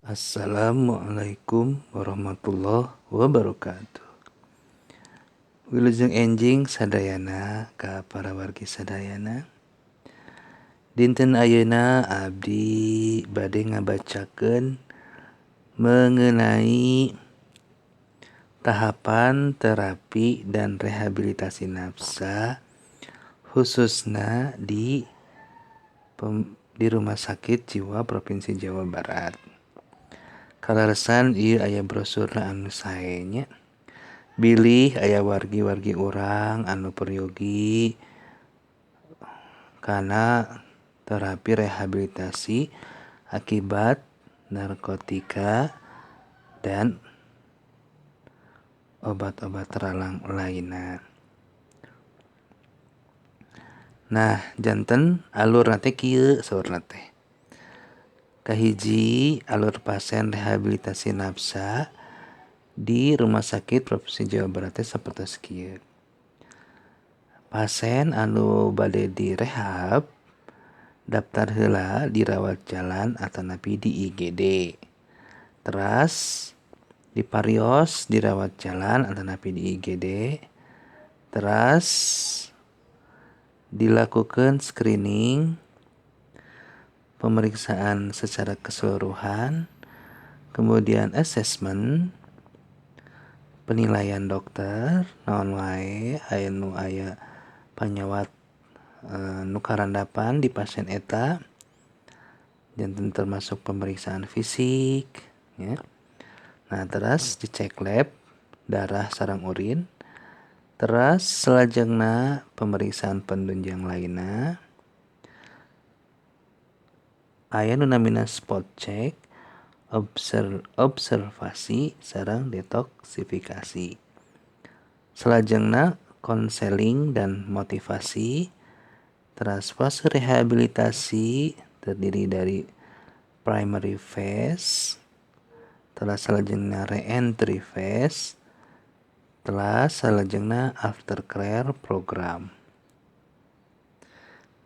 Assalamualaikum warahmatullahi wabarakatuh. Wilujeng enjing sadayana ka para wargi sadayana. Dinten ayeuna abdi bade ngabacakeun mengenai tahapan terapi dan rehabilitasi nafsa khususnya di Rumah Sakit Jiwa Provinsi Jawa Barat. Kalaresan ieu aya brosurna anu sae nya. Bilih aya wargi-wargi urang anu peryogi kana terapi rehabilitasi akibat narkotika dan obat-obat terlarang lainna. Nah, janten alur teh kieu saurna teh. Kahiji, alur pasien rehabilitasi nafsa di Rumah Sakit Provinsi Jawa Barat teh sapertos kieu. Pasien anu bade direhab daftar heula dirawat jalan atanapi di IGD. Teras diparios dirawat jalan atanapi di IGD. Teras dilakukan screening, pemeriksaan secara keseluruhan, kemudian assessment, penilaian dokter, naon wae anu aya panyawat nu karandapan di pasien eta, janten termasuk pemeriksaan fisik ya. Nah, teras dicek lab darah sareng urin. Teras salajengna pemeriksaan penunjang lainna. Aya nu namina spot check, observasi sareng detoksifikasi. Salajengna konseling dan motivasi. Teras fase rehabilitasi terdiri dari primary phase, teras salajengna re-entry phase, teras salajengna aftercare program.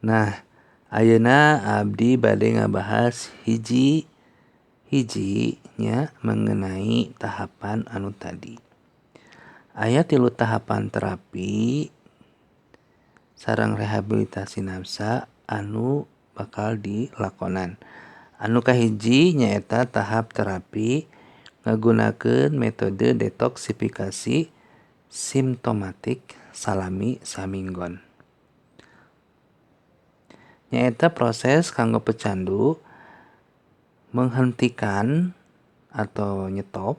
Nah, ayeuna abdi bade ngabahas hiji nya mengenai tahapan anu tadi. Aya 3 tahapan terapi sareng rehabilitasi nafsa anu bakal dilakonan. Anu kahiji nyaeta tahap terapi ngagunakeun metode detoksifikasi simptomatik salami saminggon. Nyaeta proses kanggo pecandu menghentikan atau nyetop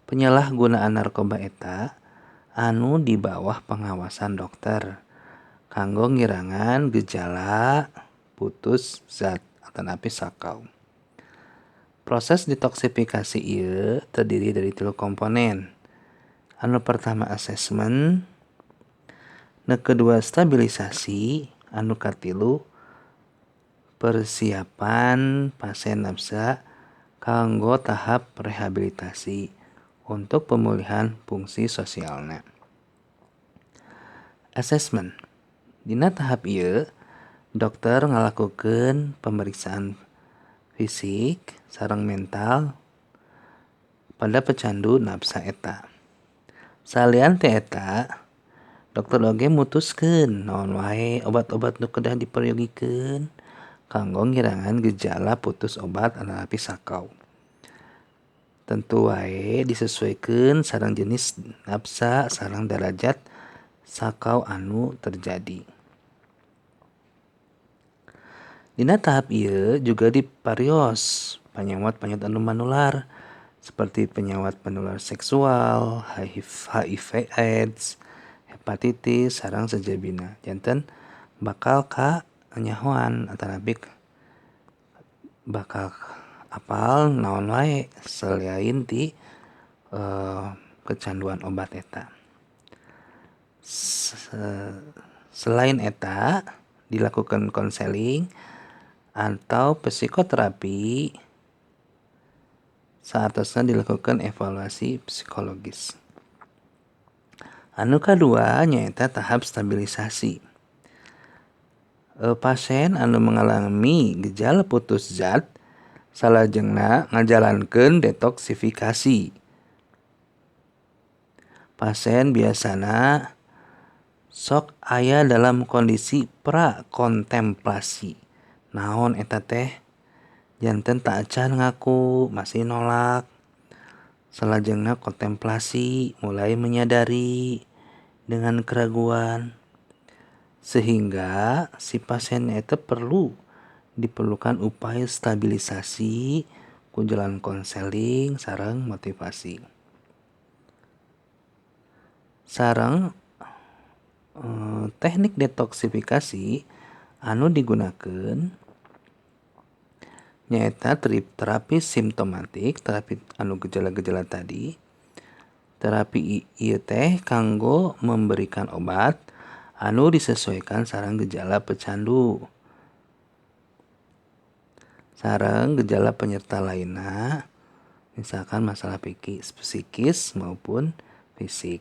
penyalahgunaan narkoba eta anu di bawah pengawasan dokter kanggo ngirangan gejala putus zat atanapi sakau. Proses detoksifikasi ieu terdiri dari 3 komponen. Anu pertama assessment, nu kedua stabilisasi, anu katilu persiapan pasien nafsa kanggo tahap rehabilitasi untuk pemulihan fungsi sosialna. Assessment. Dina tahap ieu dokter ngalakukeun pemeriksaan fisik sareng mental pada pecandu nafsa eta. Salian teh eta, dokter oge mutuskeun naon wae obat-obat nu kedah diperyogikeun kanggo ngirangan gejala putus obat atanapi sakau. Tentu wae disesuaikeun sareng jenis nafsa sareng derajat sakau anu terjadi. Dina tahap ieu juga diparios penyawat-penyawat anu manular seperti penyawat penular seksual, HIV AIDS, hepatitis sareng sajabina. Janten bakal ka nyahoan atanapi bakal apal naon wae selain ti kecanduan obat eta. Selain eta dilakukan konseling atau psikoterapi, saatosna dilakukan evaluasi psikologis. Anu kadua nyaeta tahap stabilisasi. Pasien anu mengalami gejala putus zat Salajengna ngajalankeun detoksifikasi. Pasien biasana sok aya dalam kondisi prakontemplasi. Naon eta teh? Janten tak acan ngaku, masih nolak. Salajengna kontemplasi, mulai menyadari dengan keraguan. Sehingga si pasien itu diperlukan upaya stabilisasi ku jalan konseling sareng motivasi. Sareng teknik detoksifikasi anu digunakeun nyaeta terapi simptomatik, terapi anu gejala-gejala tadi. Terapi ieu teh kanggo memberikan obat anu disesuaikan sareng gejala pecandu. Sareng gejala penyerta lainna, misalkan masalah psikis maupun fisik.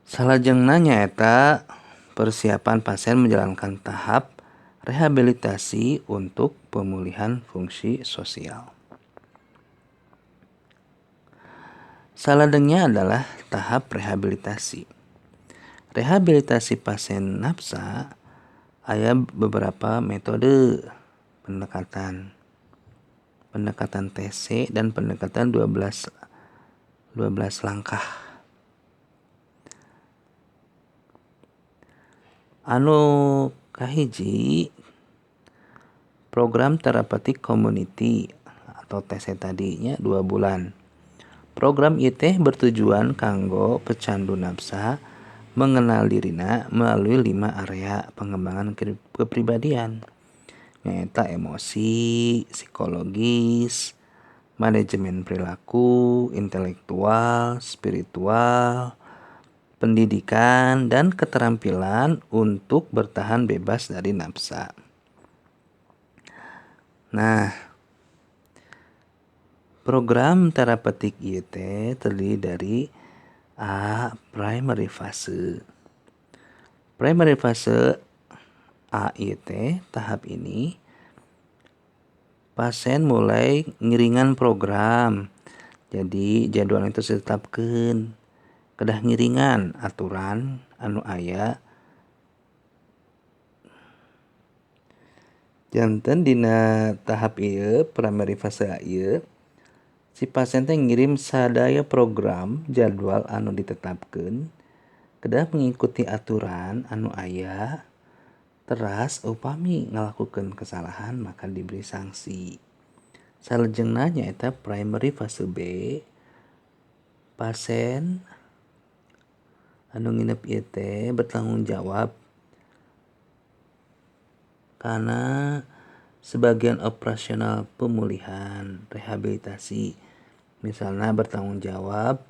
Salajengna nyaeta persiapan pasien menjalankan tahap rehabilitasi untuk pemulihan fungsi sosial. Saladengnya adalah tahap rehabilitasi. Rehabilitasi pasien nafsa aya beberapa metode pendekatan. Pendekatan TC dan pendekatan 12 langkah. Anu kahiji program terapeutik community atau TC tadinya 2 bulan. Program ieu teh bertujuan kanggo pecandu nafsa mengenal dirina melalui 5 area pengembangan kepribadian. Nyaeta emosi, psikologis, manajemen perilaku, intelektual, spiritual, pendidikan, dan keterampilan untuk bertahan bebas dari nafsa. Nah, program terapeutik ieu teh terdiri dari primary fase. Primary fase A ieu teh tahap ini pasien mulai ngiringan program. Jadi jadwal itu ditetapkeun. Kedah ngiringan aturan anu aya. Janten dina tahap ieu primary fase ieu si pasien teh ngirim sadaya program jadwal anu ditetapkeun, kedah mengikuti aturan anu aya. Teras upami ngalakukeun kesalahan maka diberi sanksi. Salajengna nyaeta primary fase B. Pasien anu nginep ieu teh bertanggung jawab karena sebagian operasional pemulihan rehabilitasi. Misalnya bertanggung jawab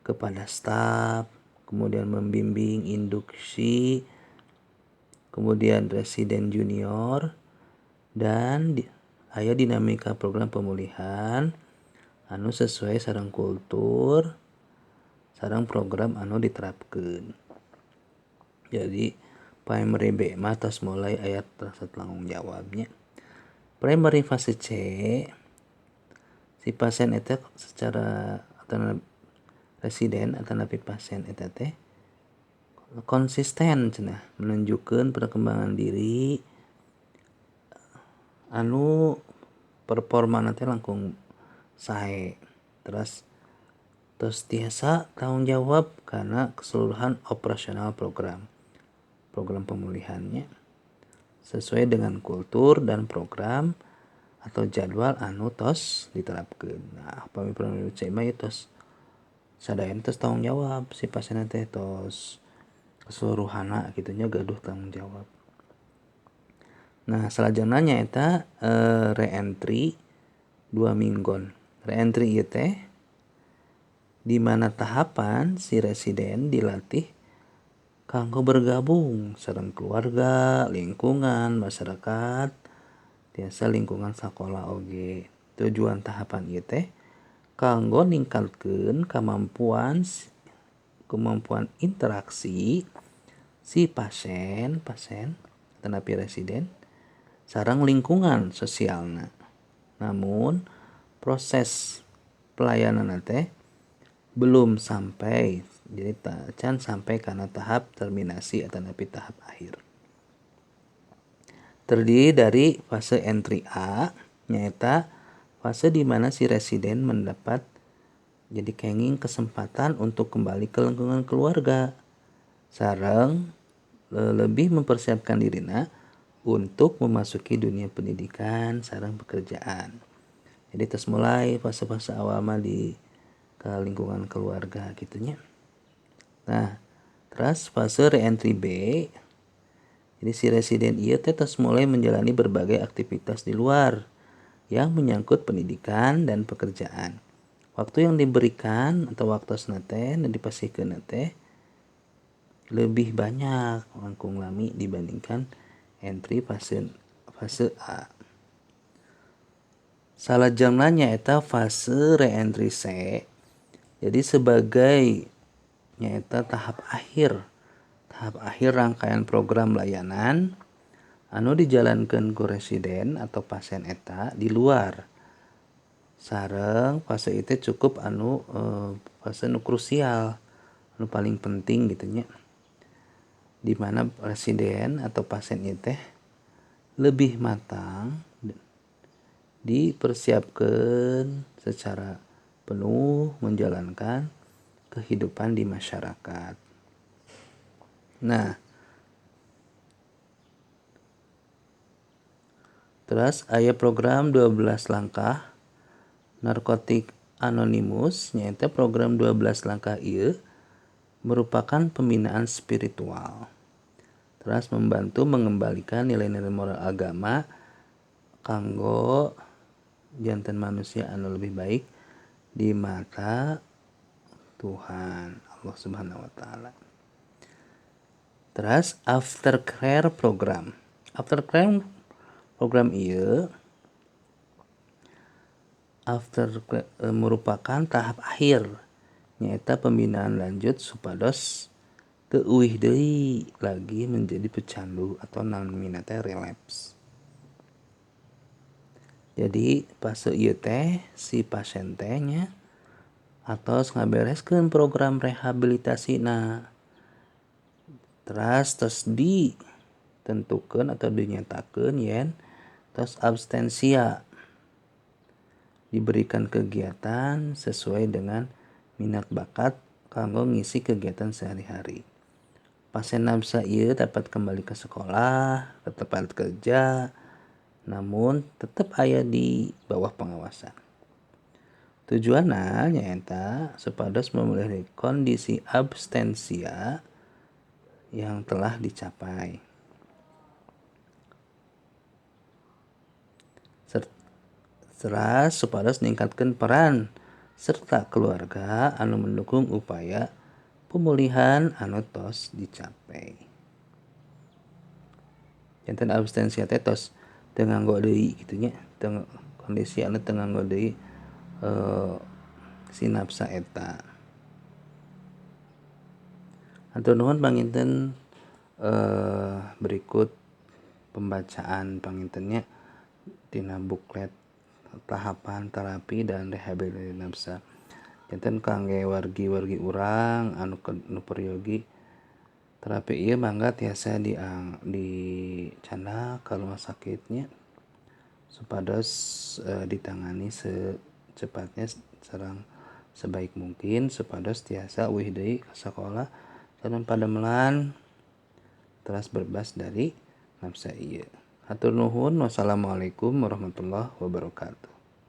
kepada staf, kemudian membimbing induksi, kemudian residen junior, dan aya dinamika program pemulihan anu sesuai sareng kultur sareng program anu diterapkeun. Jadi primary B mah tos mulai aya rasa tanggung jawabnya. Primary fase C si pasien eta secara atau residen atau napi pasien eta teh konsisten cenah menunjukkeun perkembangan diri anu performana teh langkung sae. Terus tiasa tanggung jawab karena keseluruhan operasional program pemulihannya sesuai dengan kultur dan program atau jadwal anu tos diterapkeun. Nah, upami primary C mah tos sadayan tos tanggung jawab si pasien teh tos keseluruhana kitunya gaduh tanggung jawab. Nah, salajengna nyaeta reentry 2 minggon. Reentry ieu teh di mana tahapan si residen dilatih kanggo bergabung sareng keluarga, lingkungan, masyarakat, tiasa lingkungan sakola oge. Tujuan tahapan ieu teh kanggo ningkatkeun kemampuan interaksi si pasien tenapi residen sareng lingkungan sosialna. Namun proses pelayanan teh belum sampai, jadi can sampai karena tahap terminasi atau napi tahap akhir. Terdiri dari fase entry A, nyaeta fase di mana si residen mendapat jadi kenging kesempatan untuk kembali ke lingkungan keluarga, sareng lebih mempersiapkan dirinya untuk memasuki dunia pendidikan sareng pekerjaan. Jadi terus mulai fase-fase awal mah di ke lingkungan keluarga gitunya. Nah, terus fase reentry B, jadi si residen ieu teh terus mulai menjalani berbagai aktivitas di luar yang menyangkut pendidikan dan pekerjaan. Waktu yang diberikan atau waktu teh dan dipasihkeun teh lebih banyak langkung lami dibandingkan entry fase A. Salajengna nyaeta fase reentry C. Jadi sebagai nyaeta tahap akhir rangkaian program layanan anu dijalankan ku residen atau pasien eta di luar. Sareng fase itu cukup fase nu krusial, anu paling penting gitu nya. Di mana residen atau pasien itu lebih matang dipersiapkan secara penuh menjalankan kehidupan di masyarakat. Nah, terus aya program 12 langkah narkotik anonimus, nyaeta program 12 langkah ieu merupakan pembinaan spiritual. Terus membantu mengembalikan nilai-nilai moral agama kanggo janten manusia anu lebih baik di mata Tuhan Allah Subhanahu wa taala. Terus aftercare program. Aftercare program ieu merupakan tahap akhir nyaeta pembinaan lanjut supados teu euih deui lagi menjadi pecandu atau namina teh relapse. Jadi fase ieu teh si pasien teh nya atos ngabereskeun program rehabilitasina. Terus ditentukan atau dinyatakeun yen tos abstensia, diberikan kegiatan sesuai dengan minat bakat kanggo ngisi kegiatan sehari-hari. Pasien nafsa ieu dapat kembali ke sekolah, ke tempat kerja, namun tetap aya di bawah pengawasan. Tujuanna nyaeta supados memelihara kondisi abstensia yang telah dicapai. Serta supados ningkatkeun peran serta keluarga anu mendukung upaya pemulihan anu tos dicapai. Janten abstensia teh tos teu nganggo deui kitu nya, kondisi anu teu nganggo deui si nafsa eta. Hatur nuhun panginten berikut pembacaan pangintennya tina buklet tahapan terapi dan rehabilitasi nafsa. Janten kangge wargi-wargi urang anu peryogi terapi ieu mangga tiasa dicanda ka rumah sakitnya supados ditangani secepatnya sareng sebaik mungkin supados tiasa euih deui ka sakola sareng padamelan teras bebas dari nafsa ieu. Hatur nuhun. Wassalamualaikum warahmatullahi wabarakatuh.